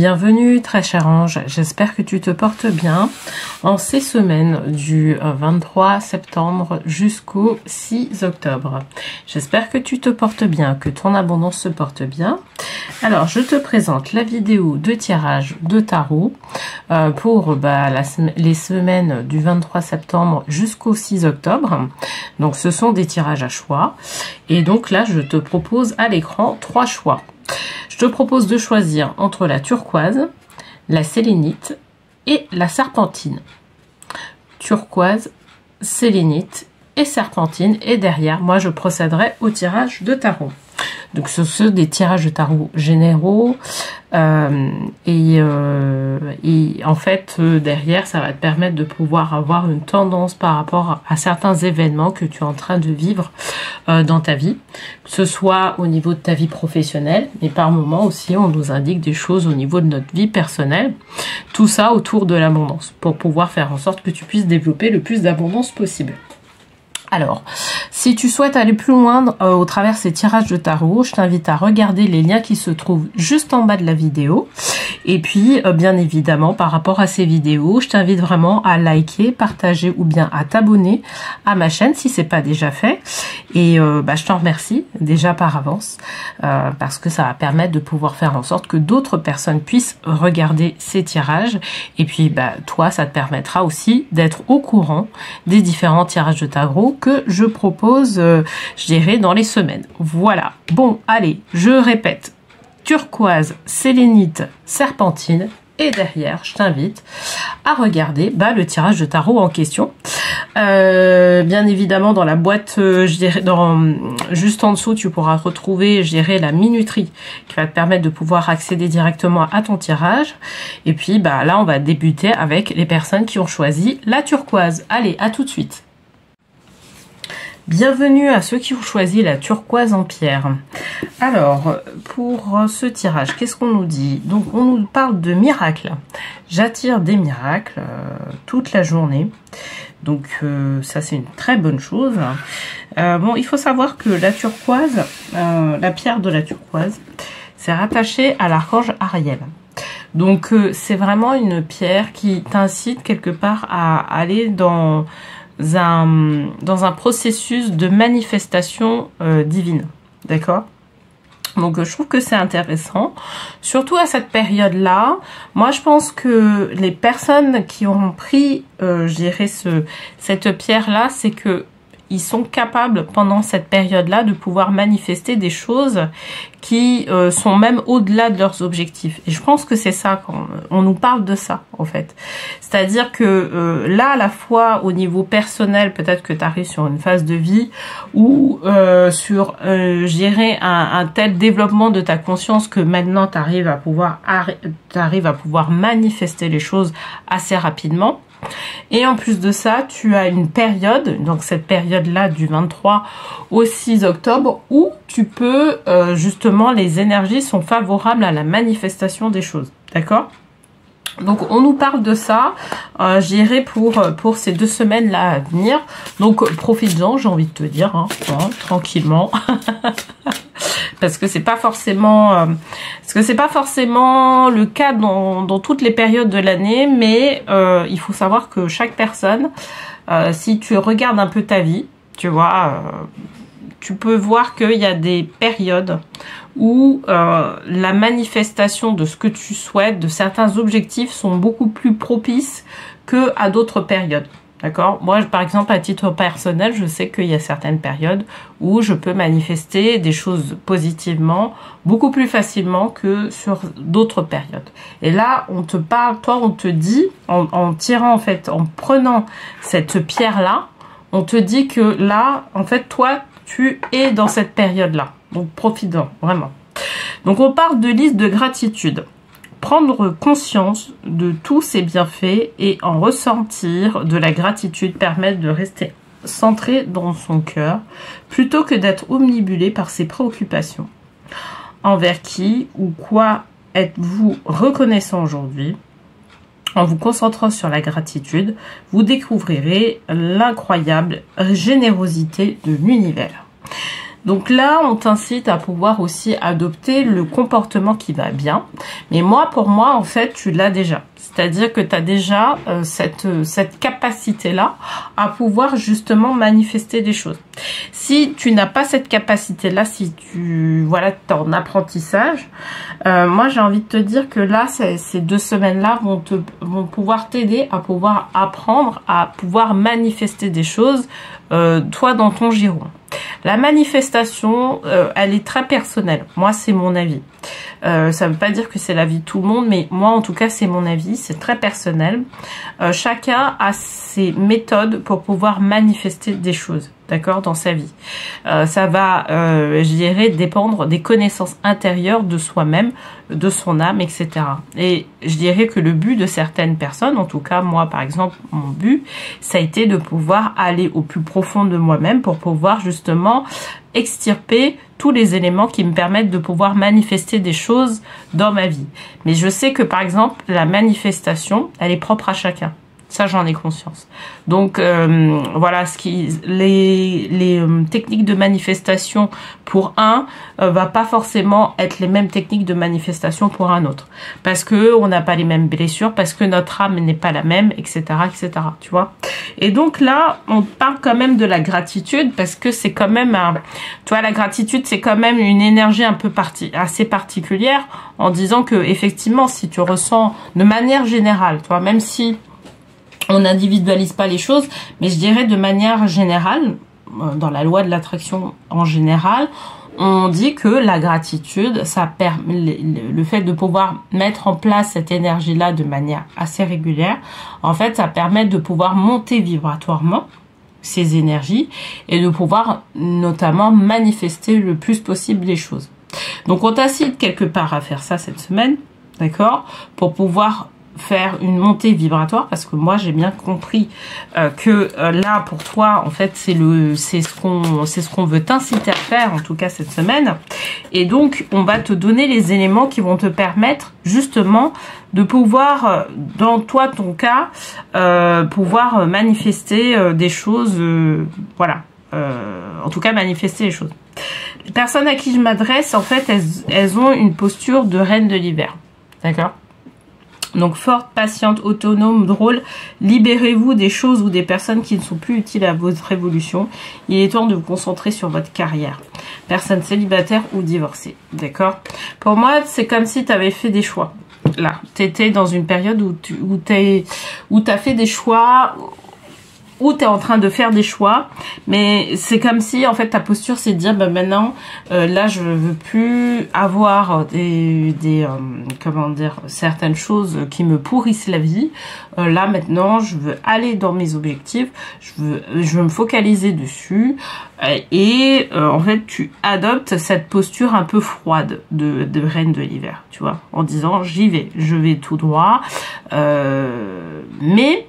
Bienvenue très cher ange, j'espère que tu te portes bien en ces semaines du 23 septembre jusqu'au 6 octobre. J'espère que tu te portes bien, que ton abondance se porte bien. Alors je te présente la vidéo de tirage de tarot pour les semaines du 23 septembre jusqu'au 6 octobre. Donc ce sont des tirages à choix et donc là je te propose à l'écran 3 choix. Je te propose de choisir entre la turquoise, la sélénite et la serpentine. Turquoise, sélénite et serpentine. Et derrière, moi, je procéderai au tirage de tarot. Donc, ce sont des tirages de tarot généraux. Et en fait, derrière, ça va te permettre de pouvoir avoir une tendance par rapport à certains événements que tu es en train de vivre dans ta vie, que ce soit au niveau de ta vie professionnelle, mais par moments aussi, on nous indique des choses au niveau de notre vie personnelle. Tout ça autour de l'abondance, pour pouvoir faire en sorte que tu puisses développer le plus d'abondance possible. Alors, si tu souhaites aller plus loin au travers ces tirages de tarot, je t'invite à regarder les liens qui se trouvent juste en bas de la vidéo. Et puis, bien évidemment, par rapport à ces vidéos, je t'invite vraiment à liker, partager ou bien à t'abonner à ma chaîne si c'est pas déjà fait. Et je t'en remercie déjà par avance parce que ça va permettre de pouvoir faire en sorte que d'autres personnes puissent regarder ces tirages. Et puis, toi, ça te permettra aussi d'être au courant des différents tirages de tarot que je propose, je dirais, dans les semaines. Voilà. Bon, allez, je répète. Turquoise, sélénite, serpentine. Et derrière, je t'invite à regarder le tirage de tarot en question. Bien évidemment, dans la boîte, je dirais, juste en dessous, tu pourras retrouver, je dirais, la minuterie qui va te permettre de pouvoir accéder directement à ton tirage. Et puis, là, on va débuter avec les personnes qui ont choisi la turquoise. Allez, à tout de suite. Bienvenue à ceux qui ont choisi la turquoise en pierre. Alors, pour ce tirage, qu'est-ce qu'on nous dit? Donc, on nous parle de miracles. J'attire des miracles toute la journée. Donc, ça, c'est une très bonne chose. Bon, il faut savoir que la turquoise, la pierre de la turquoise, c'est rattaché à l'archange Ariel. Donc, c'est vraiment une pierre qui t'incite quelque part à aller dans un processus de manifestation divine, d'accord? Donc je trouve que c'est intéressant, surtout à cette période-là. Moi je pense que les personnes qui auront pris, je dirais, cette pierre-là, c'est que ils sont capables pendant cette période-là de pouvoir manifester des choses qui sont même au-delà de leurs objectifs. Et je pense que c'est ça, quand on nous parle de ça, en fait. C'est-à-dire que là, à la fois au niveau personnel, peut-être que tu arrives sur une phase de vie ou sur, je dirais, un tel développement de ta conscience que maintenant tu arrives à pouvoir manifester les choses assez rapidement. Et en plus de ça, tu as une période, donc cette période-là du 23 au 6 octobre, où tu peux, justement, les énergies sont favorables à la manifestation des choses, d'accord? Donc on nous parle de ça, j'irai pour ces 2 semaines-là à venir. Donc profites-en, j'ai envie de te dire, tranquillement. Parce que c'est pas forcément le cas dans toutes les périodes de l'année, mais il faut savoir que chaque personne, si tu regardes un peu ta vie, tu vois, tu peux voir qu'il y a des périodes où la manifestation de ce que tu souhaites, de certains objectifs, sont beaucoup plus propices que à d'autres périodes. D'accord? Moi, par exemple, à titre personnel, je sais qu'il y a certaines périodes où je peux manifester des choses positivement beaucoup plus facilement que sur d'autres périodes. Et là, on te parle, toi, on te dit, en tirant, en fait, en prenant cette pierre-là, on te dit que là, en fait, toi, tu es dans cette période-là. Donc, profite-en, vraiment. Donc, on parle de liste de gratitude. Prendre conscience de tous ses bienfaits et en ressentir de la gratitude permet de rester centré dans son cœur plutôt que d'être omnibulé par ses préoccupations. Envers qui ou quoi êtes-vous reconnaissant aujourd'hui? En vous concentrant sur la gratitude, vous découvrirez l'incroyable générosité de l'univers. Donc là, on t'incite à pouvoir aussi adopter le comportement qui va bien. Mais pour moi, en fait, tu l'as déjà. C'est-à-dire que tu as déjà cette capacité-là à pouvoir justement manifester des choses. Si tu n'as pas cette capacité-là, si tu t'es en apprentissage, moi j'ai envie de te dire que là, ces 2 semaines-là vont pouvoir t'aider à pouvoir apprendre, à pouvoir manifester des choses, toi dans ton giron. La manifestation, elle est très personnelle. Moi, c'est mon avis. Ça ne veut pas dire que c'est l'avis de tout le monde, mais moi, en tout cas, c'est mon avis. C'est très personnel. Chacun a ses méthodes pour pouvoir manifester des choses, d'accord, dans sa vie. Ça va, je dirais, dépendre des connaissances intérieures de soi-même, de son âme, etc. Et je dirais que le but de certaines personnes, en tout cas, moi, par exemple, mon but, ça a été de pouvoir aller au plus profond de moi-même pour pouvoir justement extirper tous les éléments qui me permettent de pouvoir manifester des choses dans ma vie. Mais je sais que, par exemple, la manifestation, elle est propre à chacun. Ça, j'en ai conscience. Donc, voilà, les techniques de manifestation pour un va pas forcément être les mêmes techniques de manifestation pour un autre. Parce que on n'a pas les mêmes blessures, parce que notre âme n'est pas la même, etc., etc., tu vois. Et donc là, on parle quand même de la gratitude, parce que c'est quand même, tu vois, la gratitude, c'est quand même une énergie un peu assez particulière, en disant que, effectivement, si tu ressens de manière générale, tu vois, même si on n'individualise pas les choses, mais je dirais de manière générale, dans la loi de l'attraction en général, on dit que la gratitude, ça permet le fait de pouvoir mettre en place cette énergie-là de manière assez régulière. En fait, ça permet de pouvoir monter vibratoirement ces énergies et de pouvoir notamment manifester le plus possible les choses. Donc, on t'incite quelque part à faire ça cette semaine, d'accord, pour pouvoir faire une montée vibratoire, parce que moi j'ai bien compris que là pour toi en fait c'est ce qu'on veut t'inciter à faire, en tout cas cette semaine. Et donc on va te donner les éléments qui vont te permettre justement de pouvoir, dans toi ton cas, pouvoir manifester des choses, voilà, en tout cas manifester les choses. Les personnes à qui je m'adresse, en fait, elles ont une posture de reine de l'hiver, d'accord? Donc, forte, patiente, autonome, drôle, libérez-vous des choses ou des personnes qui ne sont plus utiles à votre évolution. Il est temps de vous concentrer sur votre carrière. Personne célibataire ou divorcée, d'accord? Pour moi, c'est comme si tu avais fait des choix. Là, tu étais dans une période où tu as fait des choix, où tu es en train de faire des choix, mais c'est comme si en fait ta posture c'est de dire bah, maintenant là je veux plus avoir comment dire, certaines choses qui me pourrissent la vie. Là maintenant je veux aller dans mes objectifs, je veux me focaliser dessus, et en fait tu adoptes cette posture un peu froide de reine de l'hiver, tu vois, en disant j'y vais, je vais tout droit, mais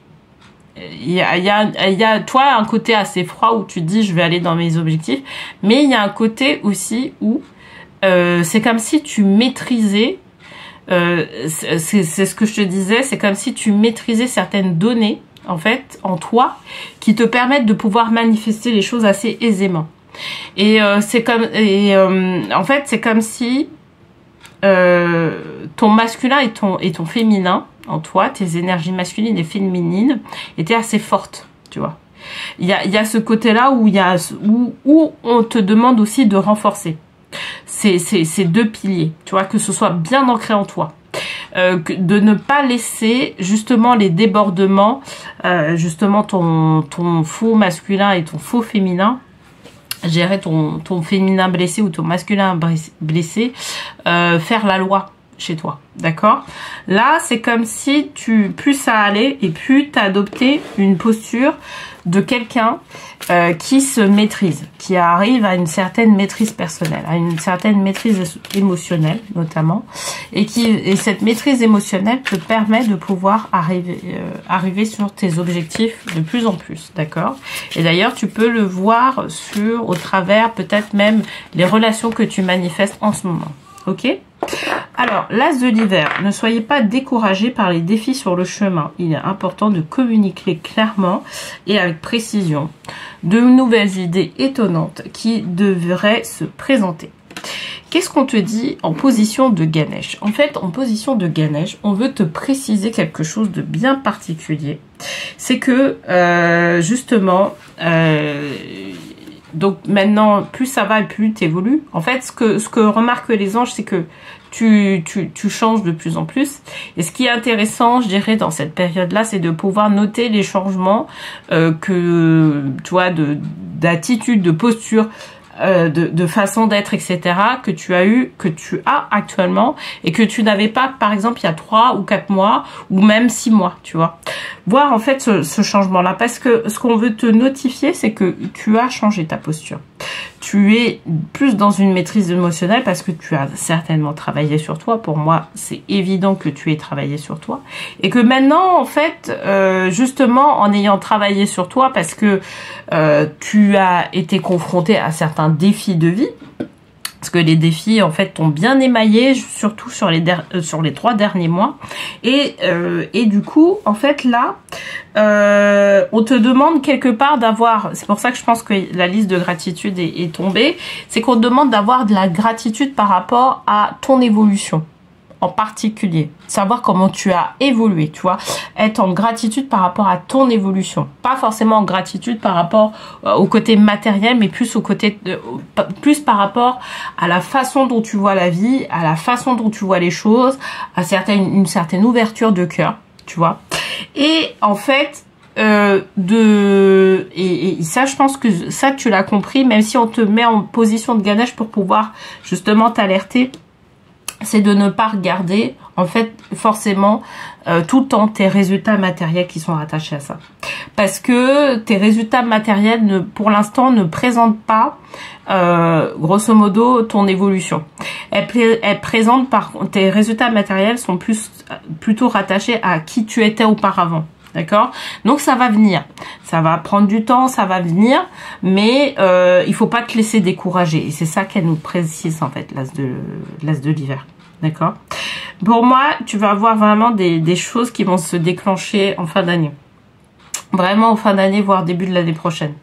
il y a toi un côté assez froid où tu te dis je vais aller dans mes objectifs, mais il y a un côté aussi où c'est comme si tu maîtrisais, c'est ce que je te disais, c'est comme si tu maîtrisais certaines données en fait en toi qui te permettent de pouvoir manifester les choses assez aisément. Et c'est comme en fait c'est comme si ton masculin et ton féminin en toi, tes énergies masculines et féminines étaient assez fortes, tu vois. Il y a ce côté-là où on te demande aussi de renforcer ces deux piliers, tu vois, que ce soit bien ancré en toi. De ne pas laisser justement les débordements, justement ton faux masculin et ton faux féminin, gérer ton féminin blessé ou ton masculin blessé, faire la loi chez toi, d'accord? Là, c'est comme si plus ça allait et plus tu as adopté une posture de quelqu'un qui se maîtrise, qui arrive à une certaine maîtrise personnelle, à une certaine maîtrise émotionnelle notamment, et cette maîtrise émotionnelle te permet de pouvoir arriver sur tes objectifs de plus en plus, d'accord? Et d'ailleurs, tu peux le voir au travers peut-être même les relations que tu manifestes en ce moment, ok? Alors, l'as de l'hiver, ne soyez pas découragés par les défis sur le chemin. Il est important de communiquer clairement et avec précision. de nouvelles idées étonnantes qui devraient se présenter. Qu'est-ce qu'on te dit en position de Ganesh? En fait, en position de Ganesh, on veut te préciser quelque chose de bien particulier. C'est que, justement, donc maintenant, plus ça va et plus tu évolues. En fait, ce que remarquent les anges, c'est que tu changes de plus en plus. Et ce qui est intéressant, je dirais, dans cette période-là, c'est de pouvoir noter les changements que, tu vois, d'attitude, de posture, de façon d'être, etc., que tu as actuellement et que tu n'avais pas, par exemple, il y a 3 ou 4 mois ou même 6 mois, tu vois. Voir en fait ce changement-là, parce que ce qu'on veut te notifier, c'est que tu as changé ta posture. Tu es plus dans une maîtrise émotionnelle parce que tu as certainement travaillé sur toi. Pour moi, c'est évident que tu aies travaillé sur toi. Et que maintenant, en fait, justement, en ayant travaillé sur toi, parce que tu as été confronté à certains défis de vie, parce que les défis, en fait, t'ont bien émaillé, surtout sur les 3 derniers mois. Et du coup, en fait, là, on te demande quelque part d'avoir, c'est pour ça que je pense que la liste de gratitude est tombée, c'est qu'on te demande d'avoir de la gratitude par rapport à ton évolution. En particulier, savoir comment tu as évolué, tu vois, être en gratitude par rapport à ton évolution, pas forcément en gratitude par rapport au côté matériel, mais plus au côté plus par rapport à la façon dont tu vois la vie, à la façon dont tu vois les choses, à une certaine ouverture de cœur, tu vois. Et en fait, et ça, je pense que ça tu l'as compris, même si on te met en position de Ganesh pour pouvoir justement t'alerter, c'est de ne pas regarder, en fait, forcément, tout le temps tes résultats matériels qui sont rattachés à ça. Parce que tes résultats matériels, pour l'instant, ne présentent pas, grosso modo, ton évolution. Elles présentent, tes résultats matériels sont plutôt rattachés à qui tu étais auparavant. D'accord? Donc ça va venir. Ça va prendre du temps, ça va venir, mais il faut pas te laisser décourager. Et c'est ça qu'elle nous précise en fait, l'as de l'hiver. D'accord? Pour moi, tu vas avoir vraiment des choses qui vont se déclencher en fin d'année. Vraiment en fin d'année, voire début de l'année prochaine.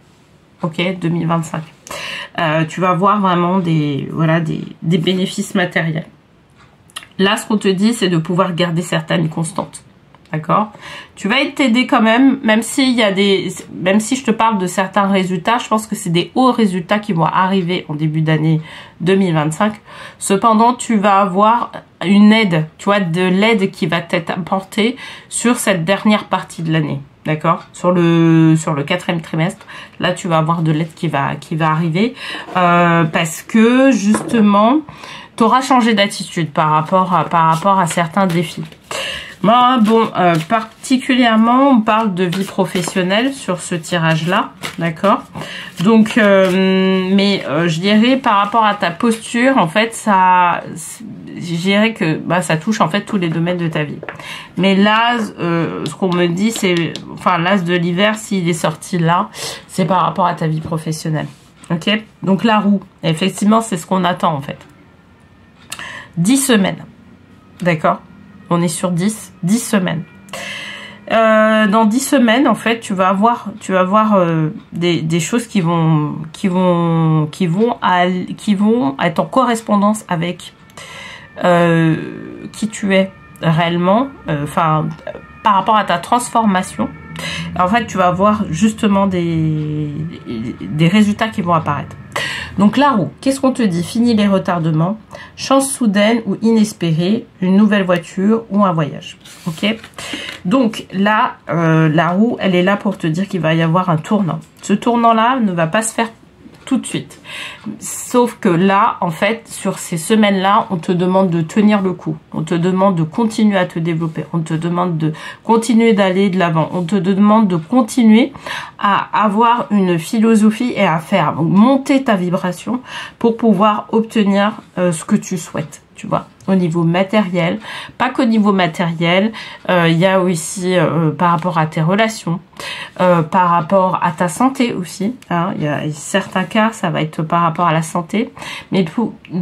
Ok? 2025. Tu vas voir vraiment des bénéfices matériels. Là, ce qu'on te dit, c'est de pouvoir garder certaines constantes. D'accord? Tu vas t'aider quand même, même si je te parle de certains résultats, je pense que c'est des hauts résultats qui vont arriver en début d'année 2025. Cependant, tu vas avoir une aide, tu vois, de l'aide qui va t'être apportée sur cette dernière partie de l'année. D'accord? Sur le 4e trimestre, là, tu vas avoir de l'aide qui va arriver, parce que, justement, tu auras changé d'attitude par rapport à certains défis. Bon, particulièrement, on parle de vie professionnelle sur ce tirage-là, d'accord? Donc, je dirais par rapport à ta posture, en fait, je dirais que ça touche en fait tous les domaines de ta vie. Mais là, ce qu'on me dit, c'est, enfin, l'as de l'hiver, s'il est sorti là, c'est par rapport à ta vie professionnelle, ok? Donc la roue, effectivement, c'est ce qu'on attend en fait. 10 semaines, d'accord? On est sur 10 semaines. Dans 10 semaines, en fait, tu vas avoir des choses qui vont être en correspondance avec qui tu es réellement, par rapport à ta transformation. En fait, tu vas avoir justement des résultats qui vont apparaître. Donc la roue, qu'est-ce qu'on te dit? Fini les retardements, chance soudaine ou inespérée, une nouvelle voiture ou un voyage. Ok? Donc là, la roue, elle est là pour te dire qu'il va y avoir un tournant. Ce tournant-là ne va pas se faire tout de suite. Sauf que là, en fait, sur ces semaines-là, on te demande de tenir le coup. On te demande de continuer à te développer. On te demande de continuer d'aller de l'avant. On te demande de continuer à avoir une philosophie et à faire monter ta vibration pour pouvoir obtenir ce que tu souhaites. tu vois, au niveau matériel. Pas qu'au niveau matériel, il y a aussi par rapport à tes relations, par rapport à ta santé aussi. Hein, il y a certains cas, ça va être par rapport à la santé. Mais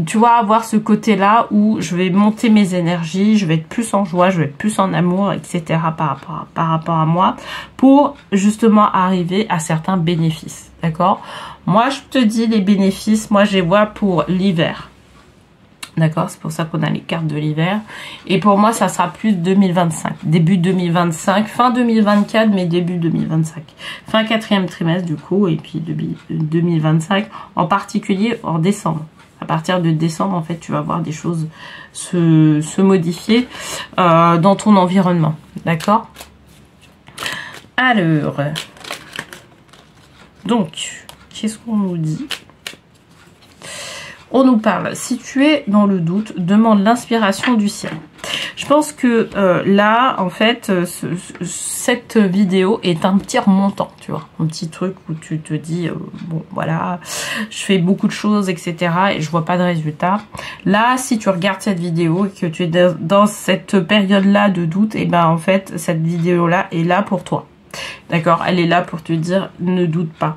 tu vas avoir ce côté-là où je vais monter mes énergies, je vais être plus en joie, je vais être plus en amour, etc. par rapport à moi, pour justement arriver à certains bénéfices. D'accord? Moi, je te dis les bénéfices, moi je les vois pour l'hiver. D'accord, c'est pour ça qu'on a les cartes de l'hiver. Et pour moi, ça sera plus 2025. Début 2025, fin 2024, mais début 2025. Fin 4e trimestre, du coup, et puis 2025, en particulier en décembre. À partir de décembre, en fait, tu vas voir des choses se modifier dans ton environnement. D'accord? Alors, donc, qu'est-ce qu'on nous dit ? On nous parle, si tu es dans le doute, demande l'inspiration du ciel. Je pense que là, en fait, cette vidéo est un petit remontant, tu vois. Un petit truc où tu te dis, bon, voilà, je fais beaucoup de choses, etc. et je vois pas de résultat. Là, si tu regardes cette vidéo et que tu es dans cette période-là de doute, et ben en fait, cette vidéo-là est là pour toi. D'accord? Elle est là pour te dire, ne doute pas.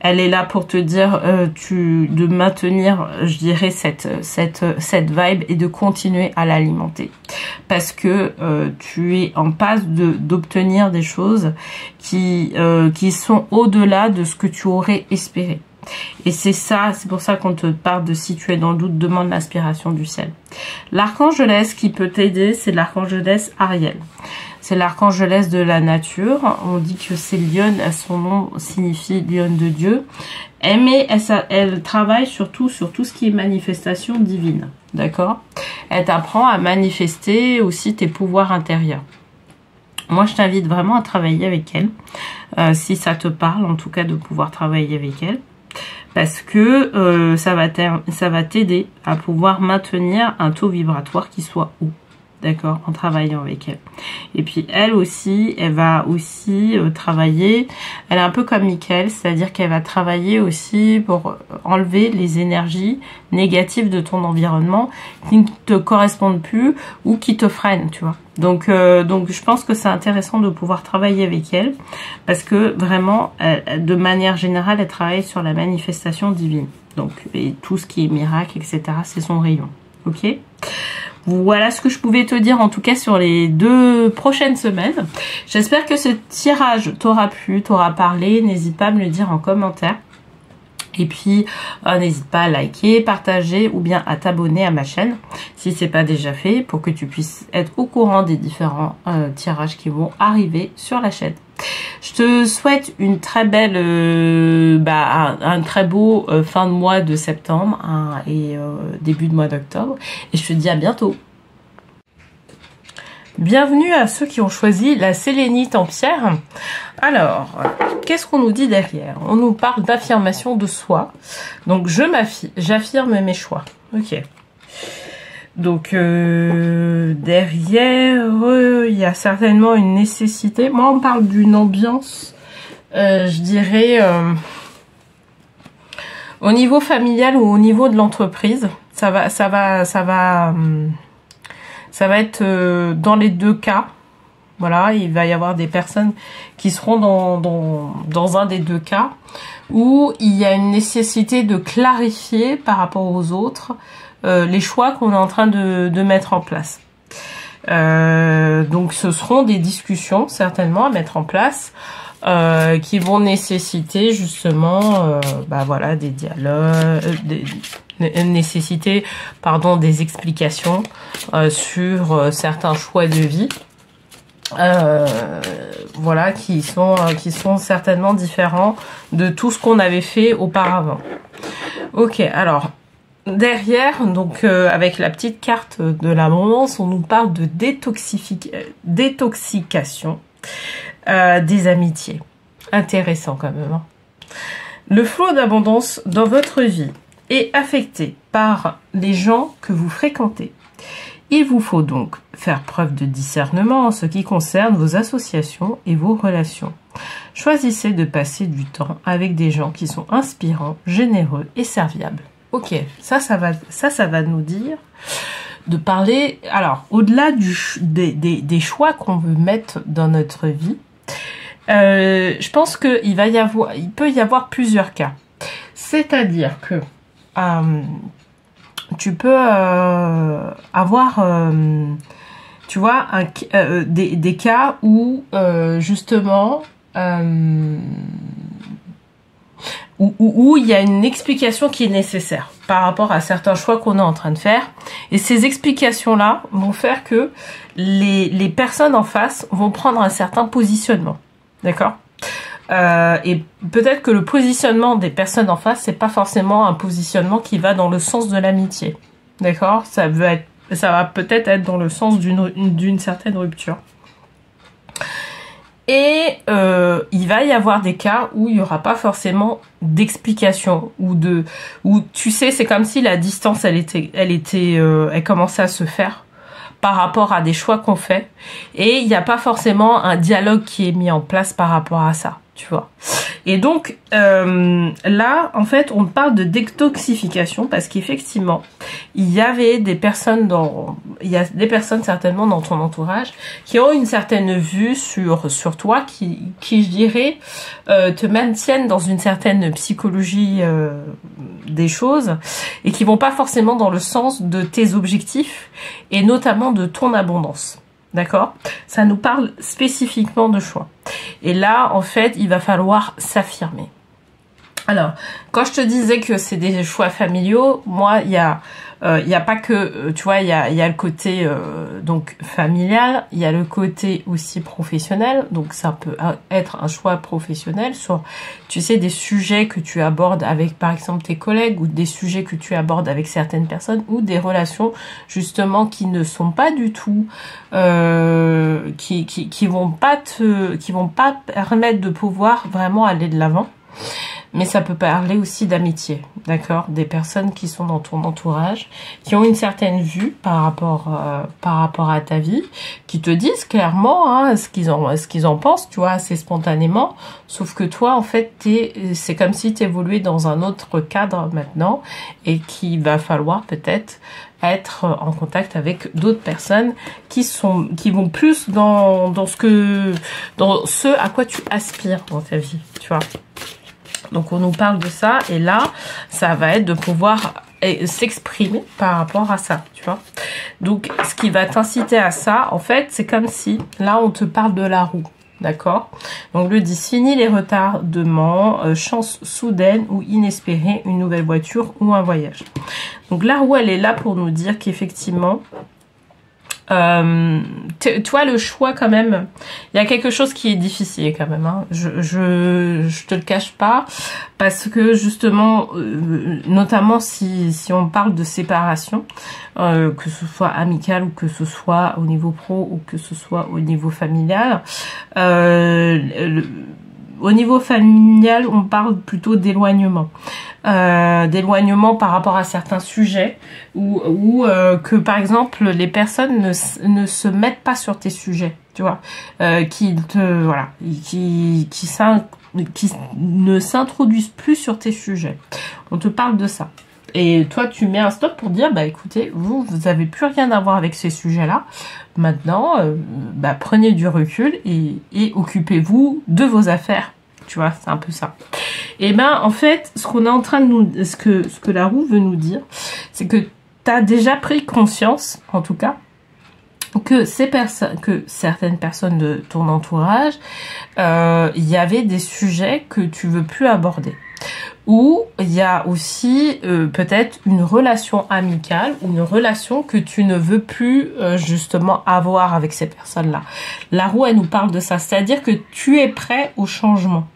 Elle est là pour te dire de maintenir, je dirais, cette vibe et de continuer à l'alimenter. Parce que tu es en passe d'obtenir des choses qui sont au-delà de ce que tu aurais espéré. Et c'est pour ça qu'on te parle de si tu es dans le doute, demande l'inspiration du ciel. L'archangelesse qui peut t'aider, c'est l'archangelesse Ariel. C'est l'archangelesse de la nature. On dit que c'est lionne, son nom signifie lionne de Dieu. Mais elle travaille surtout sur tout ce qui est manifestation divine. D'accord? Elle t'apprend à manifester aussi tes pouvoirs intérieurs. Moi, je t'invite vraiment à travailler avec elle. Si ça te parle, en tout cas, de pouvoir travailler avec elle. Parce que ça va t'aider à pouvoir maintenir un taux vibratoire qui soit haut. D'accord, en travaillant avec elle. Et puis elle aussi, elle va aussi travailler, elle est un peu comme Michael, c'est-à-dire qu'elle va travailler aussi pour enlever les énergies négatives de ton environnement qui ne te correspondent plus ou qui te freinent, tu vois. Donc je pense que c'est intéressant de pouvoir travailler avec elle parce que vraiment, de manière générale, elle travaille sur la manifestation divine. Donc, et tout ce qui est miracle, etc., c'est son rayon. Ok ? Voilà ce que je pouvais te dire en tout cas sur les 2 prochaines semaines. J'espère que ce tirage t'aura plu, t'aura parlé. N'hésite pas à me le dire en commentaire. Et puis, n'hésite pas à liker, partager ou bien à t'abonner à ma chaîne si c'est pas déjà fait pour que tu puisses être au courant des différents tirages qui vont arriver sur la chaîne. Je te souhaite une très belle, un très beau fin de mois de septembre et début de mois d'octobre. Et je te dis à bientôt. Bienvenue à ceux qui ont choisi la sélénite en pierre. Alors, qu'est-ce qu'on nous dit derrière? On nous parle d'affirmation de soi. Donc, j'affirme mes choix. Ok. Donc, derrière, il y a certainement une nécessité. Moi, on parle d'une ambiance, je dirais, au niveau familial ou au niveau de l'entreprise. Ça va être dans les 2 cas. Voilà, il va y avoir des personnes qui seront dans un des 2 cas où il y a une nécessité de clarifier par rapport aux autres les choix qu'on est en train de mettre en place. Donc ce seront des discussions certainement à mettre en place qui vont nécessiter justement voilà, des dialogues, des explications sur certains choix de vie. Voilà, qui sont certainement différents de tout ce qu'on avait fait auparavant. Ok, alors derrière, donc avec la petite carte de l'abondance, on nous parle de détoxication des amitiés. Intéressant quand même. Hein. Le flot d'abondance dans votre vie est affecté par les gens que vous fréquentez. Il vous faut donc faire preuve de discernement en ce qui concerne vos associations et vos relations. Choisissez de passer du temps avec des gens qui sont inspirants, généreux et serviables. Ok, ça va nous dire de parler, alors au-delà des choix qu'on veut mettre dans notre vie, je pense qu'il peut y avoir plusieurs cas. C'est-à-dire que tu peux avoir, tu vois, des cas où justement où il y a une explication qui est nécessaire par rapport à certains choix qu'on est en train de faire. Et ces explications-là vont faire que les personnes en face vont prendre un certain positionnement. D'accord ? Et peut-être que le positionnement des personnes en face, c'est pas forcément un positionnement qui va dans le sens de l'amitié. D'accord ? Ça va peut-être être dans le sens d'une certaine rupture. Et il va y avoir des cas où il n'y aura pas forcément d'explication où tu sais, c'est comme si la distance elle commençait à se faire par rapport à des choix qu'on fait et il n'y a pas forcément un dialogue qui est mis en place par rapport à ça, tu vois. Et donc là, en fait, on parle de détoxification parce qu'effectivement, il y a des personnes certainement dans ton entourage qui ont une certaine vue sur toi, qui je dirais te maintiennent dans une certaine psychologie des choses et qui vont pas forcément dans le sens de tes objectifs et notamment de ton abondance. D'accord ? Ça nous parle spécifiquement de choix. Et là, en fait, il va falloir s'affirmer. Alors, quand je te disais que c'est des choix familiaux, moi, il y a pas que, tu vois, il y a le côté donc familial, il y a le côté aussi professionnel. Donc, ça peut être un choix professionnel sur, tu sais, des sujets que tu abordes avec, par exemple, tes collègues ou des sujets que tu abordes avec certaines personnes ou des relations justement qui ne sont pas du tout, qui vont pas permettre de pouvoir vraiment aller de l'avant. Mais ça peut parler aussi d'amitié, d'accord? Des personnes qui sont dans ton entourage, qui ont une certaine vue par rapport à ta vie, qui te disent clairement ce qu'ils en pensent, tu vois, assez spontanément. Sauf que toi, en fait, c'est comme si tu évoluais dans un autre cadre maintenant et qu'il va falloir peut-être être en contact avec d'autres personnes qui vont plus dans ce à quoi tu aspires dans ta vie, tu vois. Donc on nous parle de ça et là, ça va être de pouvoir s'exprimer par rapport à ça, tu vois. Donc ce qui va t'inciter à ça, en fait, c'est comme si, là on te parle de la roue, d'accord? Donc le 10, fini les retardements, chance soudaine ou inespérée, une nouvelle voiture ou un voyage. Donc la roue, elle est là pour nous dire qu'effectivement, tu vois, le choix quand même, il y a quelque chose qui est difficile quand même, hein. Je te le cache pas, parce que justement, notamment si on parle de séparation, que ce soit amical ou que ce soit au niveau pro ou que ce soit au niveau familial, au niveau familial, on parle plutôt d'éloignement. D'éloignement par rapport à certains sujets ou que par exemple les personnes ne se mettent pas sur tes sujets, tu vois, qui ne s'introduisent plus sur tes sujets. On te parle de ça. Et toi, tu mets un stop pour dire, bah écoutez, vous avez plus rien à voir avec ces sujets-là. Maintenant, prenez du recul et occupez-vous de vos affaires. Tu vois, c'est un peu ça. Et en fait, ce qu'on est en train de ce que la roue veut nous dire, c'est que tu as déjà pris conscience, en tout cas, que certaines personnes de ton entourage, il y avait des sujets que tu veux plus aborder. Ou il y a aussi peut-être une relation amicale ou une relation que tu ne veux plus justement avoir avec ces personnes-là. La roue, elle nous parle de ça, c'est-à-dire que tu es prêt au changement.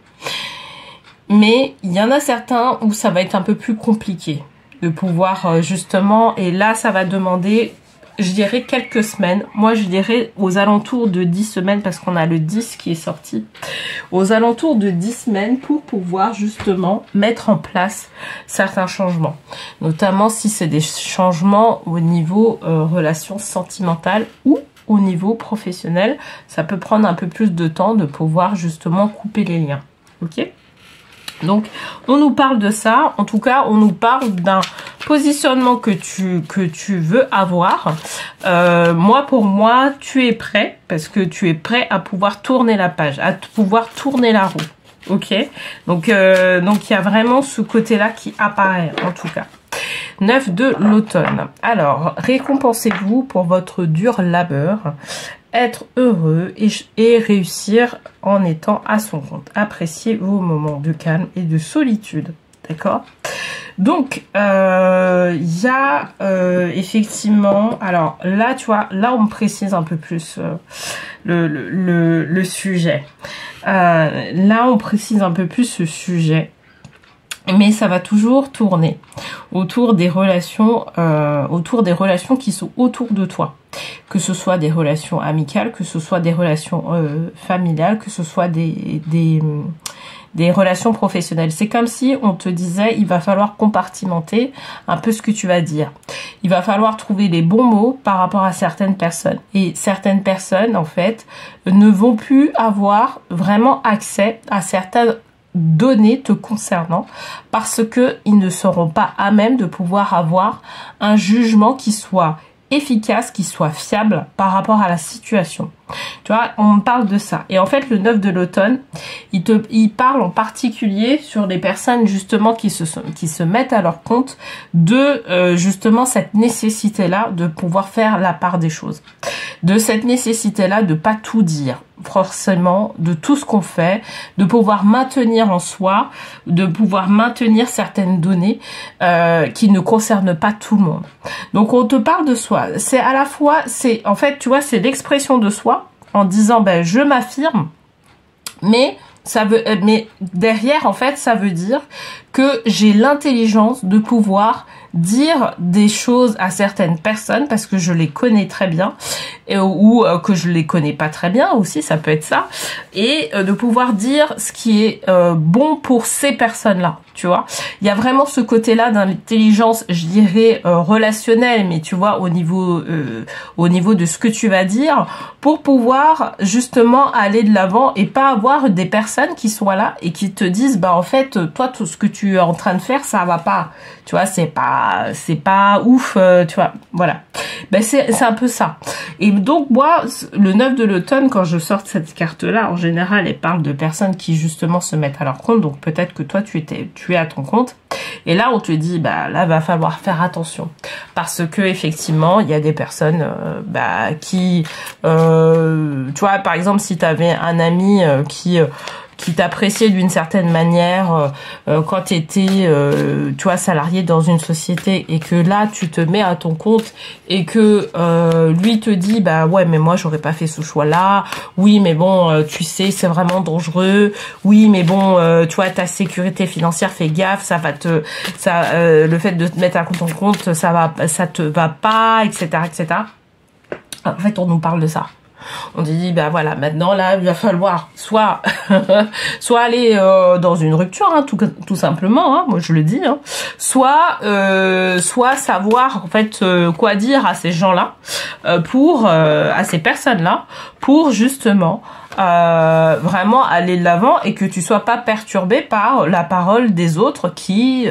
Mais il y en a certains où ça va être un peu plus compliqué de pouvoir justement, et là ça va demander, je dirais, quelques semaines. Moi je dirais aux alentours de 10 semaines parce qu'on a le 10 qui est sorti. Aux alentours de 10 semaines pour pouvoir justement mettre en place certains changements. Notamment si c'est des changements au niveau relations sentimentales ou au niveau professionnel. Ça peut prendre un peu plus de temps de pouvoir justement couper les liens. Ok ? Donc, on nous parle de ça. En tout cas, on nous parle d'un positionnement que tu veux avoir, pour moi, tu es prêt, parce que tu es prêt à pouvoir tourner la page, à pouvoir tourner la roue. Ok, donc il y a vraiment ce côté-là qui apparaît, en tout cas. 9 de l'automne. Alors, récompensez-vous pour votre dur labeur, être heureux et réussir en étant à son compte. Appréciez vos moments de calme et de solitude. D'accord? Donc, il y a effectivement... Alors, là, tu vois, là, on me précise un peu plus le sujet. Là, on précise un peu plus ce sujet. Mais ça va toujours tourner autour des relations qui sont autour de toi. Que ce soit des relations amicales, que ce soit des relations familiales, que ce soit des relations professionnelles. C'est comme si on te disait, il va falloir compartimenter un peu ce que tu vas dire. Il va falloir trouver les bons mots par rapport à certaines personnes. Et certaines personnes, en fait, ne vont plus avoir vraiment accès à certaines données te concernant parce que ils ne seront pas à même de pouvoir avoir un jugement qui soit efficace, qui soit fiable par rapport à la situation. Tu vois, on me parle de ça. Et en fait, le 9 de l'automne, il parle en particulier sur les personnes justement qui se mettent à leur compte de justement cette nécessité-là de pouvoir faire la part des choses. De cette nécessité-là de pas tout dire, forcément, de tout ce qu'on fait, de pouvoir maintenir en soi, de pouvoir maintenir certaines données qui ne concernent pas tout le monde. Donc, on te parle de soi. C'est à la fois, en fait, tu vois, c'est l'expression de soi en disant, ben, je m'affirme, mais derrière, en fait, ça veut dire que j'ai l'intelligence de pouvoir dire des choses à certaines personnes parce que je les connais très bien ou que je les connais pas très bien aussi, ça peut être ça, et de pouvoir dire ce qui est bon pour ces personnes-là, tu vois. Il y a vraiment ce côté-là d'intelligence, je dirais relationnelle, mais tu vois au niveau de ce que tu vas dire pour pouvoir justement aller de l'avant et pas avoir des personnes qui soient là et qui te disent bah en fait toi tout ce que tu es en train de faire ça va pas, tu vois, c'est pas ouf, tu vois, voilà. Ben c'est un peu ça. Et donc moi le 9 de l'automne, quand je sors cette carte là, en général elle parle de personnes qui justement se mettent à leur compte, donc peut-être que toi tu es à ton compte et là on te dit bah là va falloir faire attention parce que effectivement il y a des personnes qui tu vois, par exemple si tu avais un ami qui t'appréciait d'une certaine manière quand tu étais tu vois salarié dans une société et que là tu te mets à ton compte et que lui te dit bah ouais mais moi j'aurais pas fait ce choix là, oui mais bon tu sais c'est vraiment dangereux, oui mais bon tu vois ta sécurité financière fais gaffe, le fait de te mettre à ton compte ça te va pas, etc. En fait on nous parle de ça. On dit bah voilà, maintenant là il va falloir soit aller dans une rupture hein, tout simplement, hein, moi je le dis, hein, soit savoir en fait quoi dire à ces gens-là à ces personnes-là pour justement vraiment aller de l'avant et que tu sois pas perturbé par la parole des autres qui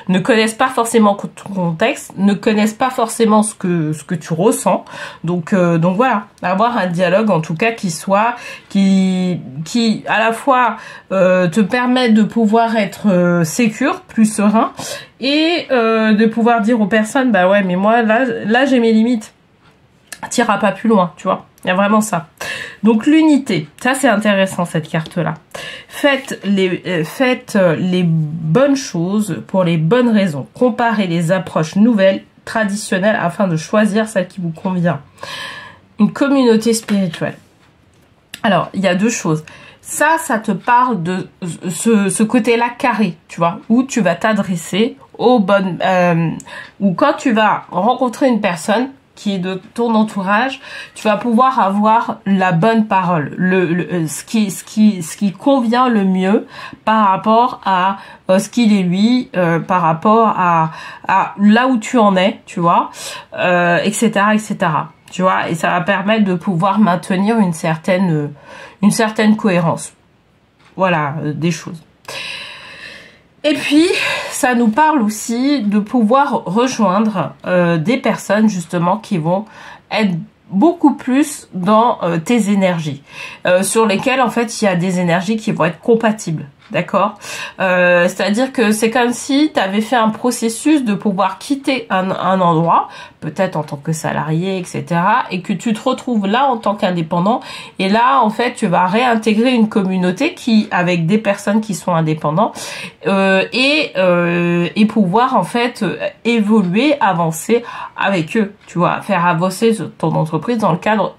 ne connaissent pas forcément ton contexte, ne connaissent pas forcément ce que tu ressens. Donc voilà, avoir un dialogue en tout cas qui à la fois te permet de pouvoir être sécure, plus serein et de pouvoir dire aux personnes bah ouais mais moi là j'ai mes limites. T'iras pas plus loin, tu vois. Il y a vraiment ça. Donc l'unité, ça c'est intéressant cette carte-là. Faites les bonnes choses pour les bonnes raisons. Comparez les approches nouvelles, traditionnelles, afin de choisir celle qui vous convient. Une communauté spirituelle. Alors, il y a deux choses. Ça te parle de ce côté-là carré, tu vois, où tu vas t'adresser aux bonnes... ou quand tu vas rencontrer une personne qui est de ton entourage, tu vas pouvoir avoir la bonne parole, ce qui convient le mieux par rapport à ce qu'il est lui, par rapport à là où tu en es, tu vois, etc., etc. Tu vois, et ça va permettre de pouvoir maintenir une certaine cohérence. Voilà, des choses. Et puis, ça nous parle aussi de pouvoir rejoindre des personnes justement qui vont être beaucoup plus dans tes énergies, sur lesquelles en fait il y a des énergies qui vont être compatibles. D'accord, c'est-à-dire que c'est comme si tu avais fait un processus de pouvoir quitter un endroit, peut-être en tant que salarié, etc., et que tu te retrouves là en tant qu'indépendant. Et là, en fait, tu vas réintégrer une communauté qui, avec des personnes qui sont indépendants, et pouvoir en fait évoluer, avancer avec eux. Tu vois, faire avancer ton entreprise dans le cadre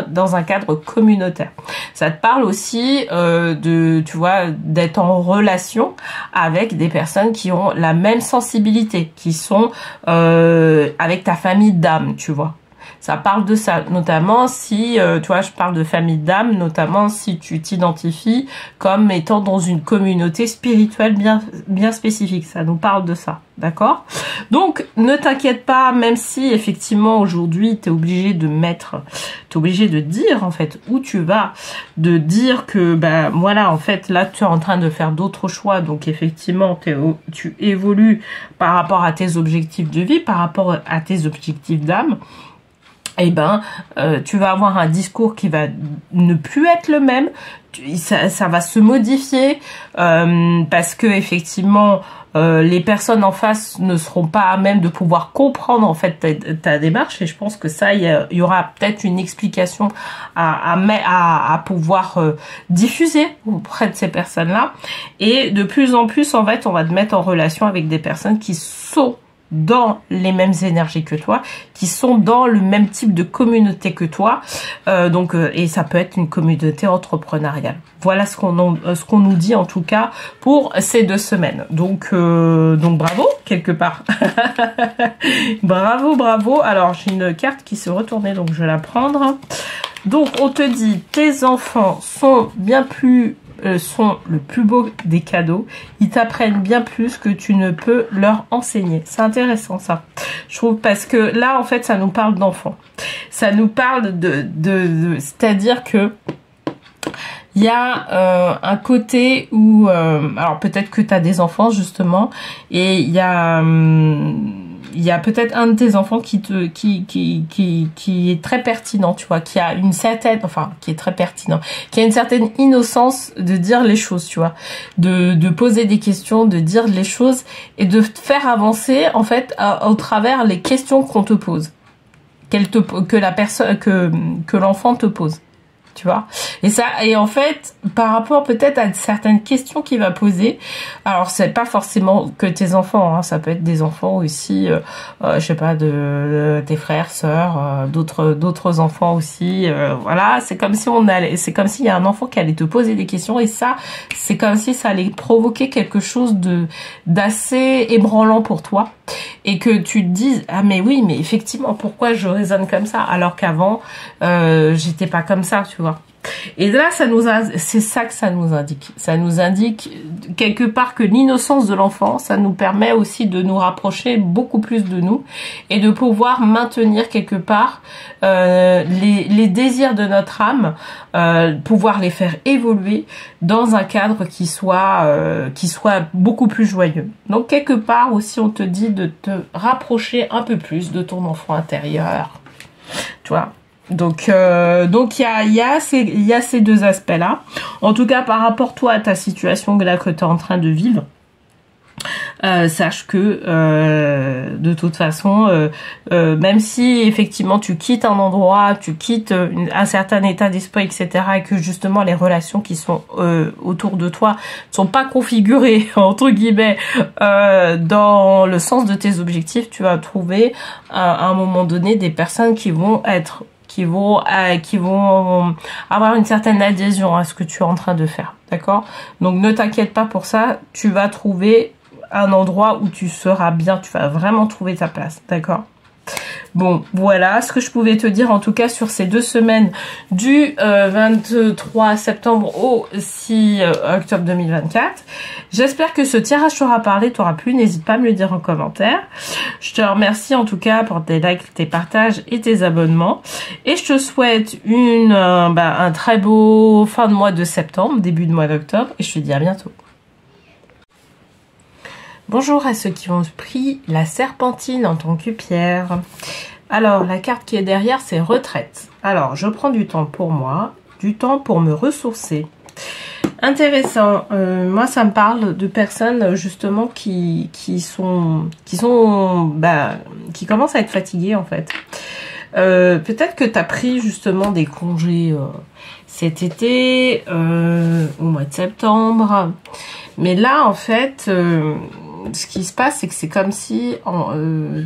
dans un cadre communautaire. Ça te parle aussi tu vois, d'être en relation avec des personnes qui ont la même sensibilité, qui sont avec ta famille d'âme, tu vois. Ça parle de ça, notamment si, tu vois, je parle de famille d'âme, notamment si tu t'identifies comme étant dans une communauté spirituelle bien spécifique. Ça nous parle de ça, d'accord? Donc, ne t'inquiète pas, même si effectivement aujourd'hui t'es obligé de dire en fait où tu vas, de dire que ben voilà, en fait là tu es en train de faire d'autres choix, donc effectivement tu évolues par rapport à tes objectifs de vie, par rapport à tes objectifs d'âme. Eh ben, tu vas avoir un discours qui va ne plus être le même. Ça va se modifier parce que effectivement, les personnes en face ne seront pas à même de pouvoir comprendre en fait ta démarche. Et je pense que ça, il y aura peut-être une explication à pouvoir diffuser auprès de ces personnes-là. Et de plus en plus, en fait, on va te mettre en relation avec des personnes qui sont dans les mêmes énergies que toi, qui sont dans le même type de communauté que toi, et ça peut être une communauté entrepreneuriale. Voilà ce qu'on nous dit en tout cas pour ces 2 semaines. Donc bravo quelque part. bravo. Alors j'ai une carte qui s'est retournée, donc je vais la prendre. Donc on te dit tes enfants sont sont le plus beau des cadeaux. Ils t'apprennent bien plus que tu ne peux leur enseigner. C'est intéressant ça, je trouve, parce que là en fait ça nous parle d'enfants. Ça nous parle c'est-à-dire que il y a un côté où alors peut-être que tu as des enfants justement, et il y a peut-être un de tes enfants qui est très pertinent, tu vois, qui a une certaine, qui est très pertinent, qui a une certaine innocence de dire les choses, tu vois, de poser des questions, de dire les choses et de te faire avancer en fait au travers les questions qu'on te pose, que l'enfant te pose. Tu vois, et en fait par rapport peut-être à certaines questions qu'il va poser, alors c'est pas forcément que tes enfants, hein, ça peut être des enfants aussi, je sais pas, de tes frères, sœurs, d'autres enfants aussi, voilà, c'est comme s'il y a un enfant qui allait te poser des questions, et ça c'est comme si ça allait provoquer quelque chose d'assez ébranlant pour toi, et que tu te dises ah mais oui, mais effectivement pourquoi je raisonne comme ça alors qu'avant j'étais pas comme ça, tu vois. Et là, c'est ça que ça nous indique. Ça nous indique quelque part que l'innocence de l'enfant, ça nous permet aussi de nous rapprocher beaucoup plus de nous et de pouvoir maintenir quelque part les désirs de notre âme, pouvoir les faire évoluer dans un cadre qui soit beaucoup plus joyeux. Donc quelque part aussi, on te dit de te rapprocher un peu plus de ton enfant intérieur, tu vois. Donc il y a ces 2 aspects-là. En tout cas, par rapport toi à ta situation là que tu es en train de vivre, sache que de toute façon, même si effectivement tu quittes un endroit, tu quittes un certain état d'esprit, etc., et que justement les relations qui sont autour de toi ne sont pas configurées entre guillemets dans le sens de tes objectifs, tu vas trouver à un moment donné des personnes qui vont avoir une certaine adhésion à ce que tu es en train de faire, d'accord? Donc ne t'inquiète pas pour ça, tu vas trouver un endroit où tu seras bien, tu vas vraiment trouver ta place, d'accord? Bon, voilà ce que je pouvais te dire en tout cas sur ces 2 semaines du 23 septembre au 6 octobre 2024. J'espère que ce tirage t'aura parlé, t'aura plu. N'hésite pas à me le dire en commentaire. Je te remercie en tout cas pour tes likes, tes partages et tes abonnements. Et je te souhaite un très beau fin de mois de septembre, début de mois d'octobre. Et je te dis à bientôt. Bonjour à ceux qui ont pris la serpentine en tant que pierre. Alors, la carte qui est derrière, c'est retraite. Alors, je prends du temps pour moi, du temps pour me ressourcer. Intéressant. Moi, ça me parle de personnes justement qui commencent à être fatiguées en fait. Peut-être que tu as pris justement des congés cet été, au mois de septembre. Mais là, en fait, ce qui se passe, c'est que c'est comme si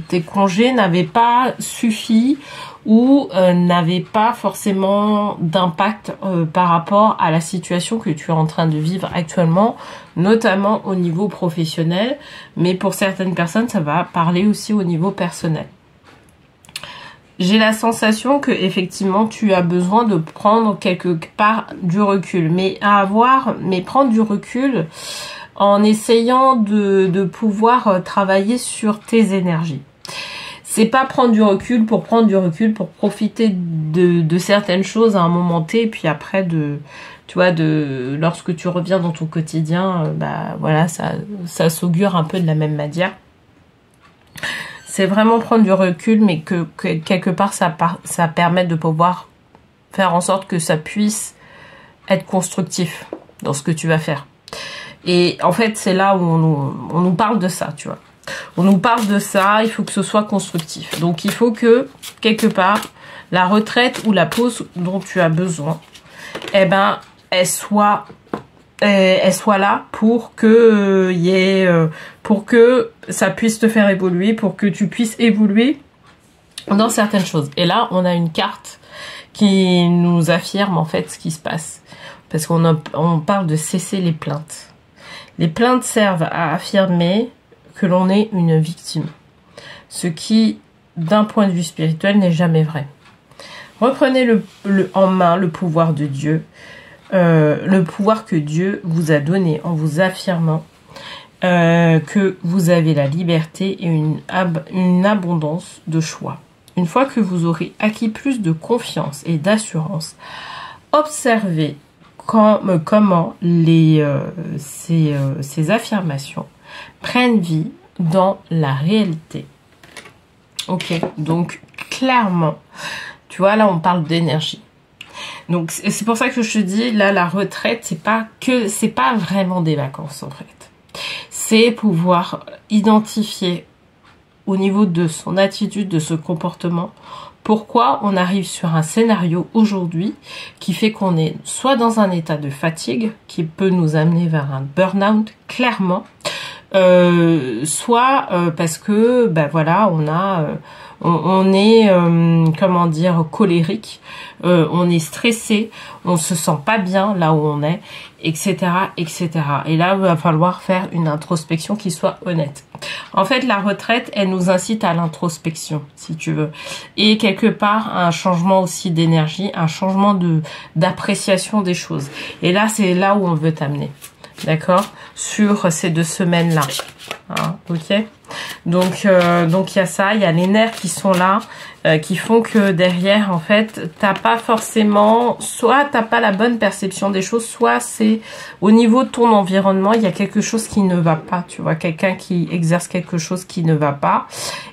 tes congés n'avaient pas suffi ou n'avaient pas forcément d'impact par rapport à la situation que tu es en train de vivre actuellement, notamment au niveau professionnel. Mais pour certaines personnes, ça va parler aussi au niveau personnel. J'ai la sensation que effectivement tu as besoin de prendre quelque part du recul, mais prendre du recul en essayant de pouvoir travailler sur tes énergies. C'est pas prendre du recul pour profiter de certaines choses à un moment T, et puis après lorsque tu reviens dans ton quotidien, voilà, ça s'augure un peu de la même manière. C'est vraiment prendre du recul, mais que quelque part ça permet de pouvoir faire en sorte que ça puisse être constructif dans ce que tu vas faire. Et en fait, c'est là où on nous parle de ça, tu vois. On nous parle de ça, il faut que ce soit constructif. Donc, il faut que, quelque part, la retraite ou la pause dont tu as besoin, elle soit là pour que pour que ça puisse te faire évoluer, pour que tu puisses évoluer dans certaines choses. Et là, on a une carte qui nous affirme en fait ce qui se passe. Parce qu'on parle de cesser les plaintes. Les plaintes servent à affirmer que l'on est une victime. Ce qui, d'un point de vue spirituel, n'est jamais vrai. Reprenez en main le pouvoir de Dieu, le pouvoir que Dieu vous a donné en vous affirmant que vous avez la liberté et une abondance de choix. Une fois que vous aurez acquis plus de confiance et d'assurance, observez comment ces affirmations prennent vie dans la réalité. Ok, donc clairement, tu vois, là on parle d'énergie. Donc c'est pour ça que je te dis, là la retraite, c'est pas vraiment des vacances en fait. C'est pouvoir identifier au niveau de son attitude, de ce comportement, pourquoi on arrive sur un scénario aujourd'hui qui fait qu'on est soit dans un état de fatigue, qui peut nous amener vers un burn-out, clairement, soit parce que, voilà, on est, comment dire, colérique, on est stressé, on se sent pas bien là où on est, etc., etc. Et là, il va falloir faire une introspection qui soit honnête. En fait, la retraite, elle nous incite à l'introspection, si tu veux. Et quelque part, un changement aussi d'énergie, un changement d'appréciation des choses. Et là, c'est là où on veut t'amener. D'accord? Sur ces 2 semaines-là. Hein, ok? Donc il y a ça, il y a les nerfs qui sont là, qui font que derrière, en fait, t'as pas forcément, soit t'as pas la bonne perception des choses, soit c'est au niveau de ton environnement, il y a quelque chose qui ne va pas, tu vois, quelqu'un qui exerce quelque chose qui ne va pas,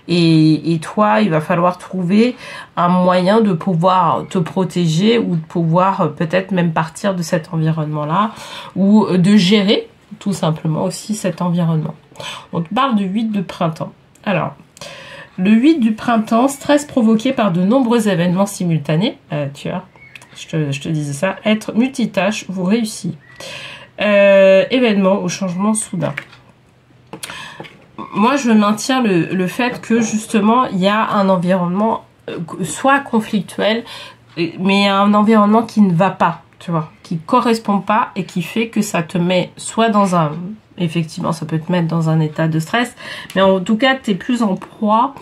et toi, il va falloir trouver un moyen de pouvoir te protéger ou de pouvoir peut-être même partir de cet environnement-là, ou de gérer tout simplement aussi cet environnement. On te parle du 8 de printemps. Alors, le 8 du printemps, stress provoqué par de nombreux événements simultanés. Tu vois, je te disais ça. Être multitâche, vous réussissez. Événement au changement soudain. Moi, je maintiens le fait que justement, il y a un environnement soit conflictuel, mais un environnement qui ne va pas, tu vois, qui correspond pas et qui fait que ça te met soit dans un... Effectivement, ça peut te mettre dans un état de stress, mais en tout cas, tu es plus en proie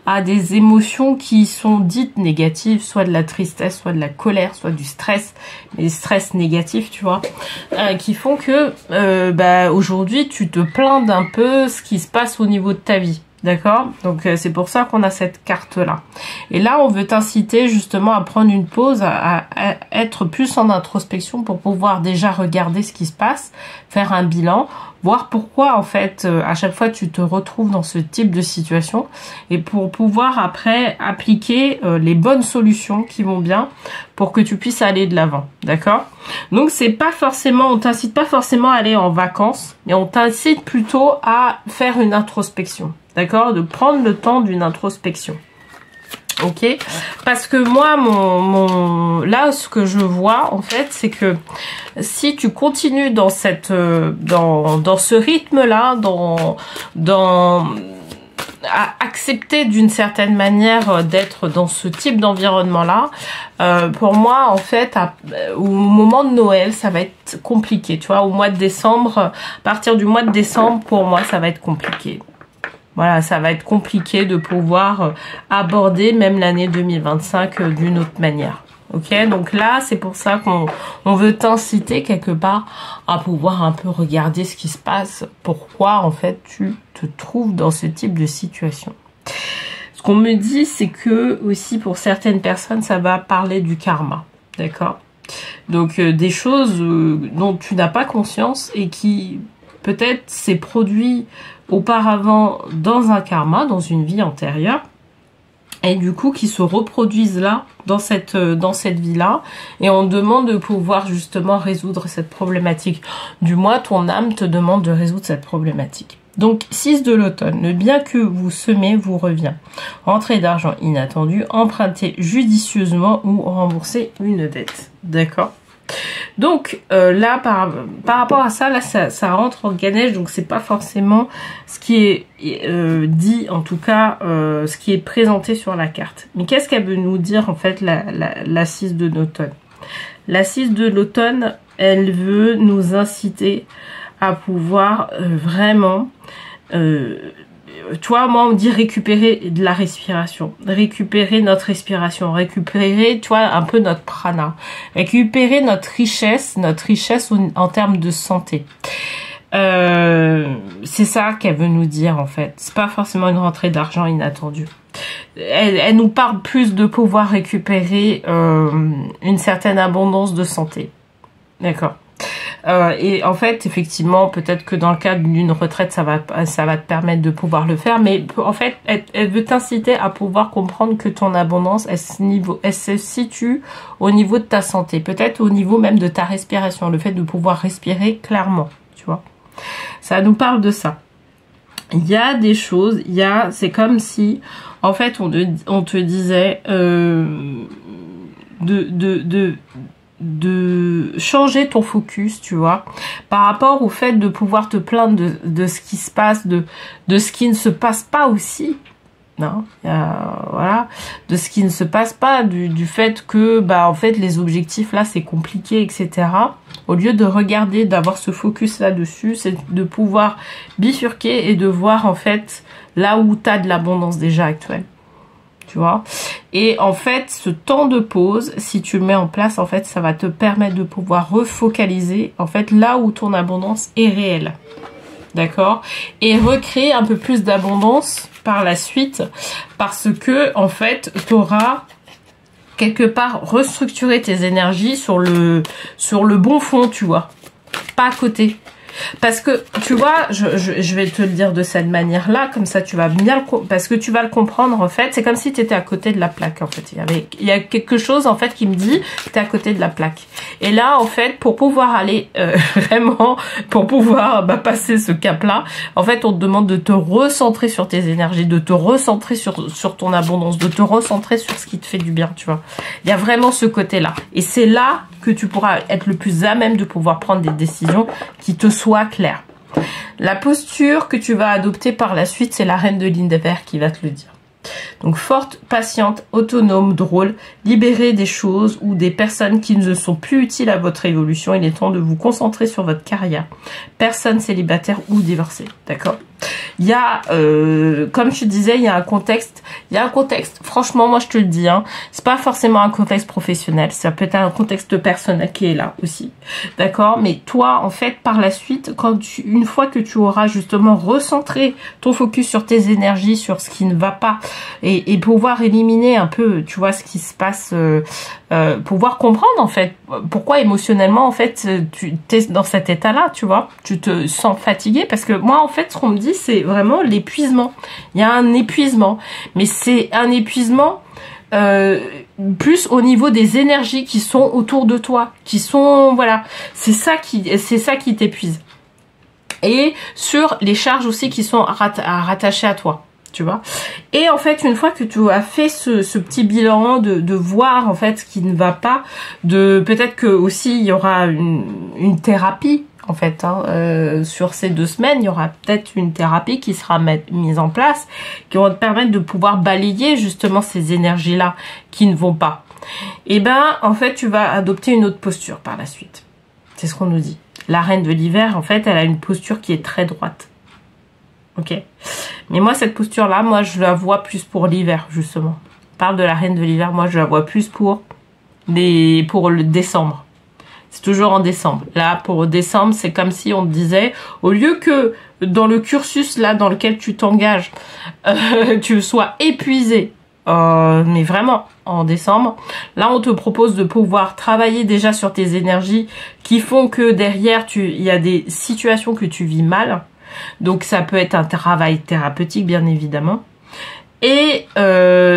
à des émotions qui sont dites négatives, soit de la tristesse, soit de la colère, soit du stress, mais stress négatif, tu vois, qui font que aujourd'hui, tu te plains d'un peu ce qui se passe au niveau de ta vie. D'accord? Donc c'est pour ça qu'on a cette carte-là. Et là, on veut t'inciter justement à prendre une pause, à être plus en introspection pour pouvoir déjà regarder ce qui se passe, faire un bilan, voir pourquoi en fait à chaque fois tu te retrouves dans ce type de situation et pour pouvoir après appliquer les bonnes solutions qui vont bien pour que tu puisses aller de l'avant, d'accord? Donc c'est pas forcément, on t'incite pas forcément à aller en vacances, mais on t'incite plutôt à faire une introspection, d'accord? De prendre le temps d'une introspection. Ok, parce que moi, là, ce que je vois, en fait, c'est que si tu continues dans cette, dans ce rythme-là, à accepter d'une certaine manière d'être dans ce type d'environnement-là, pour moi, en fait, au moment de Noël, ça va être compliqué, tu vois, au mois de décembre, à partir du mois de décembre, pour moi, ça va être compliqué. Voilà, ça va être compliqué de pouvoir aborder même l'année 2025 d'une autre manière. Ok, donc là, c'est pour ça qu'on veut t'inciter quelque part à pouvoir un peu regarder ce qui se passe, pourquoi en fait tu te trouves dans ce type de situation. Ce qu'on me dit, c'est que aussi pour certaines personnes, ça va parler du karma, d'accord? Donc des choses dont tu n'as pas conscience et qui peut-être s'est produit auparavant dans un karma, dans une vie antérieure, et du coup qui se reproduisent là, dans cette vie-là, et on demande de pouvoir justement résoudre cette problématique. Du moins, ton âme te demande de résoudre cette problématique. Donc, 6 de l'automne, le bien que vous semez vous revient. Rentrée d'argent inattendue, empruntez judicieusement ou remboursez une dette. D'accord ? Donc là, par rapport à ça, là, ça rentre en Ganesh, donc c'est pas forcément ce qui est dit, en tout cas, ce qui est présenté sur la carte. Mais qu'est-ce qu'elle veut nous dire, en fait, la 6 de l'automne? La 6 de l'automne, elle veut nous inciter à pouvoir vraiment... tu vois, moi, on me dit récupérer de la respiration, récupérer notre respiration, récupérer, tu vois, un peu notre prana, récupérer notre richesse en termes de santé. C'est ça qu'elle veut nous dire, en fait. C'est pas forcément une rentrée d'argent inattendue. Elle nous parle plus de pouvoir récupérer une certaine abondance de santé. D'accord. Et en fait, effectivement, peut-être que dans le cadre d'une retraite, ça va te permettre de pouvoir le faire. Mais en fait, elle veut t'inciter à pouvoir comprendre que ton abondance, elle se situe au niveau de ta santé. Peut-être au niveau même de ta respiration. Le fait de pouvoir respirer clairement, tu vois. Ça nous parle de ça. Il y a des choses, c'est comme si, en fait, on te disait de changer ton focus, tu vois, par rapport au fait de pouvoir te plaindre de ce qui se passe, de ce qui ne se passe pas aussi, non, voilà, de ce qui ne se passe pas, du fait que, bah, en fait, les objectifs là, c'est compliqué, etc. Au lieu de regarder, d'avoir ce focus là-dessus, c'est de pouvoir bifurquer et de voir, en fait, là où tu as de l'abondance déjà actuelle. Tu vois, et en fait ce temps de pause, si tu le mets en place, en fait ça va te permettre de pouvoir refocaliser en fait là où ton abondance est réelle, d'accord, et recréer un peu plus d'abondance par la suite, parce que en fait tu auras quelque part restructuré tes énergies sur le bon fond, tu vois, pas à côté. Parce que, tu vois, je vais te le dire de cette manière-là, comme ça tu vas bien parce que tu vas le comprendre, en fait. C'est comme si tu étais à côté de la plaque, en fait. Il y a quelque chose, en fait, qui me dit que tu es à côté de la plaque. Et là, en fait, pour pouvoir aller vraiment, pour pouvoir passer ce cap-là, en fait, on te demande de te recentrer sur tes énergies, de te recentrer sur ton abondance, de te recentrer sur ce qui te fait du bien, tu vois. Il y a vraiment ce côté-là. Et c'est là que tu pourras être le plus à même de pouvoir prendre des décisions qui te soient claires. La posture que tu vas adopter par la suite, c'est la reine de l'univers qui va te le dire. Donc forte, patiente, autonome, drôle, libérée des choses ou des personnes qui ne sont plus utiles à votre évolution. Il est temps de vous concentrer sur votre carrière. Personne célibataire ou divorcée, d'accord? Il y a, comme je te disais, il y a un contexte. Franchement, moi je te le dis, hein, c'est pas forcément un contexte professionnel. Ça peut être un contexte personnel qui est là aussi, d'accord. Mais toi, en fait, par la suite, une fois que tu auras justement recentré ton focus sur tes énergies, sur ce qui ne va pas, et pouvoir éliminer un peu, tu vois, ce qui se passe, pouvoir comprendre en fait pourquoi émotionnellement en fait tu es dans cet état-là, tu vois, tu te sens fatigué, parce que moi en fait ce qu'on me dit c'est vraiment l'épuisement. Il y a un épuisement, mais c'est un épuisement plus au niveau des énergies qui sont autour de toi, qui sont, voilà, c'est ça qui t'épuise. Et sur les charges aussi qui sont rattachées à toi. Tu vois. Et en fait, une fois que tu as fait ce petit bilan de voir en fait ce qui ne va pas, peut-être que aussi il y aura une thérapie en fait sur ces 2 semaines, il y aura peut-être une thérapie qui sera mise en place, qui va te permettre de pouvoir balayer justement ces énergies là qui ne vont pas. Et ben en fait, tu vas adopter une autre posture par la suite. C'est ce qu'on nous dit. La reine de l'hiver, en fait, elle a une posture qui est très droite. Ok, mais moi cette posture là, moi je la vois plus pour l'hiver justement. On parle de la reine de l'hiver, moi je la vois plus pour le décembre. C'est toujours en décembre. Là pour décembre, c'est comme si on te disait, au lieu que dans le cursus là dans lequel tu t'engages, tu sois épuisé, mais vraiment en décembre, là on te propose de pouvoir travailler déjà sur tes énergies qui font que derrière il y a des situations que tu vis mal. Donc ça peut être un travail thérapeutique bien évidemment. Et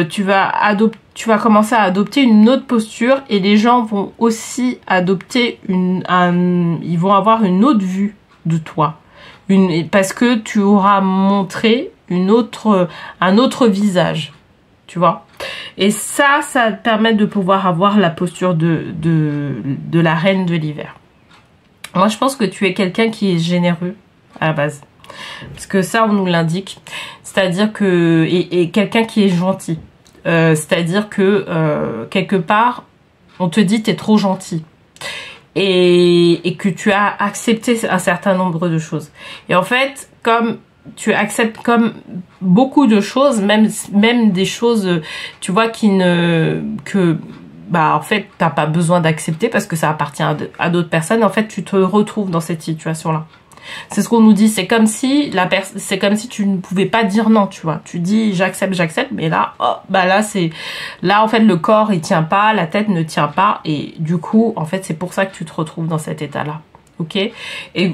tu vas commencer à adopter une autre posture, et les gens vont aussi adopter ils vont avoir une autre vue de toi. Parce que tu auras montré un autre visage. Tu vois. Et ça te permet de pouvoir avoir la posture de la reine de l'hiver. Moi je pense que tu es quelqu'un qui est généreux à la base, parce que ça on nous l'indique, c'est-à-dire que et quelqu'un qui est gentil, c'est-à-dire que quelque part on te dit t'es trop gentil, et que tu as accepté un certain nombre de choses, et en fait comme tu acceptes comme beaucoup de choses, même des choses tu vois en fait t'as pas besoin d'accepter parce que ça appartient à d'autres personnes. En fait tu te retrouves dans cette situation là. C'est ce qu'on nous dit, c'est comme si tu ne pouvais pas dire non, tu vois. Tu dis j'accepte, mais là, là en fait le corps il tient pas, la tête ne tient pas, et du coup en fait c'est pour ça que tu te retrouves dans cet état-là. Ok,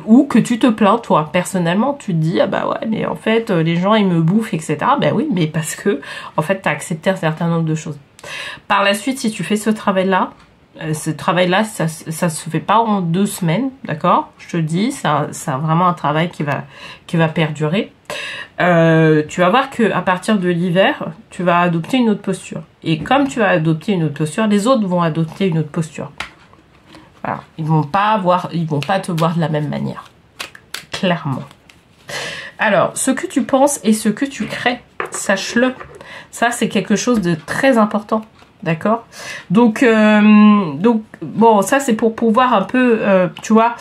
ou que tu te plains toi personnellement, tu te dis ah bah ouais mais en fait les gens ils me bouffent etc. Ben oui, mais parce que en fait t'as accepté un certain nombre de choses. Par la suite, si tu fais ce travail-là, ça se fait pas en 2 semaines, d'accord? Je te dis, c'est vraiment un travail qui va perdurer. Tu vas voir que à partir de l'hiver, tu vas adopter une autre posture. Et comme tu vas adopter une autre posture, les autres vont adopter une autre posture. Voilà. Ils vont pas te voir de la même manière. Clairement. Alors, ce que tu penses et ce que tu crées, sache-le. Ça, c'est quelque chose de très important. D'accord? Donc bon, ça c'est pour pouvoir un peu, tu vois,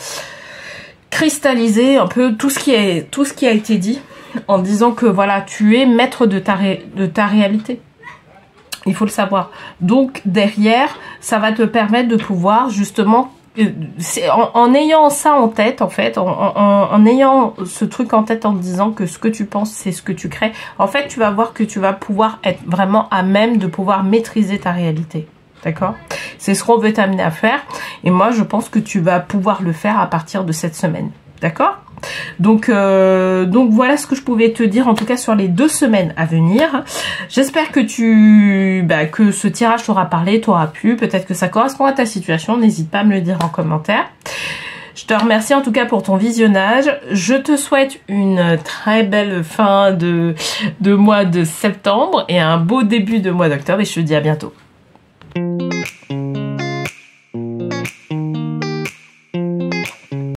cristalliser un peu tout ce qui a été dit, en disant que voilà, tu es maître de ta réalité. Il faut le savoir. Donc derrière, ça va te permettre de pouvoir justement, en ayant ça en tête, en fait, en ayant ce truc en tête, en te disant que ce que tu penses, c'est ce que tu crées, en fait, tu vas voir que tu vas pouvoir être vraiment à même de pouvoir maîtriser ta réalité. D'accord? C'est ce qu'on veut t'amener à faire. Et moi, je pense que tu vas pouvoir le faire à partir de cette semaine. D'accord? Donc voilà ce que je pouvais te dire en tout cas sur les 2 semaines à venir. J'espère que que ce tirage t'aura parlé, t'aura plu. Peut-être que ça correspond à ta situation. N'hésite pas à me le dire en commentaire. Je te remercie en tout cas pour ton visionnage. Je te souhaite une très belle fin de mois de septembre et un beau début de mois d'octobre. Et je te dis à bientôt.